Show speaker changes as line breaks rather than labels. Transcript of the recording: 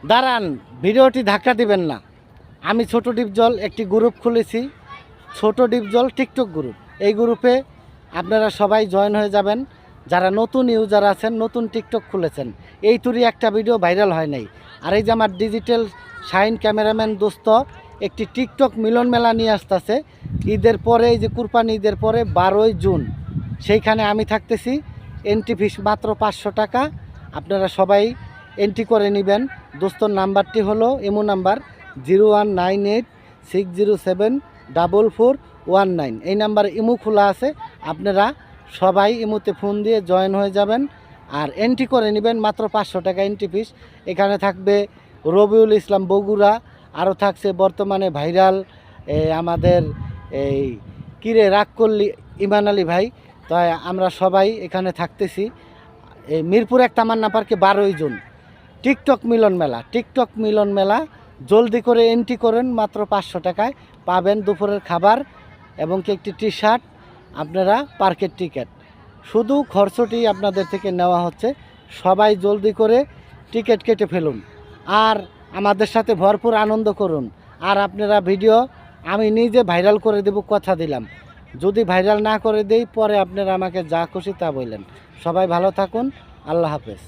দাঁড়ান, ভিডিওটি ধাক্কা দিবেন না। আমি ছোট ডিপজল একটি গ্রুপ খুলেছি, ছোট ডিপজল টিকটক গ্রুপ। এই গ্রুপে আপনারা সবাই জয়েন হয়ে যাবেন। যারা নতুন ইউজার আছেন, নতুন টিকটক খুলেছেন, এই তুরি একটা ভিডিও ভাইরাল হয় নাই। আর এই যে আমার ডিজিটাল শাইন ক্যামেরাম্যান দোস্ত একটি টিকটক মিলন মেলা নিয়ে আসতেছে ঈদের পরে, এই যে কুরবানি ঈদের পরে 12ই জুন, সেইখানে আমি থাকতেছি। এন্ট্রি ফিস মাত্র 500 টাকা। আপনারা সবাই এন্ট্রি করে নেবেন। দোস্তর নাম্বারটি হলো ইমো নাম্বার 019860744419। এই নাম্বারে ইমো খোলা আছে, আপনারা সবাই ইমোতে ফোন দিয়ে জয়েন হয়ে যাবেন আর এন্ট্রি করে নেবেন। মাত্র 500 টাকা এন্ট্রি ফিস। এখানে থাকবে রবিউল ইসলাম বগুড়া, আরও থাকছে বর্তমানে ভাইরাল আমাদের এই কিরে রাগ করলি ইমান আলী ভাই। তাই আমরা সবাই এখানে থাকতেছি। এই মিরপুর 1 তামান্না পার্কে 12ই জুন টিকটক মিলন মেলা। টিকটক মিলন মেলা জলদি করে এন্ট্রি করেন, মাত্র 500 টাকায় পাবেন দুপুরের খাবার এবং কি একটি টি শার্ট, আপনারা পার্কের টিকিট। শুধু খরচটি আপনাদের থেকে নেওয়া হচ্ছে। সবাই জলদি করে টিকিট কেটে ফেলুন আর আমাদের সাথে ভরপুর আনন্দ করুন। আর আপনারা ভিডিও আমি নিজে ভাইরাল করে দেব, কথা দিলাম। যদি ভাইরাল না করে দেই পরে আপনারা আমাকে যা খুশি তা বললেন। সবাই ভালো থাকুন, আল্লাহ হাফেজ।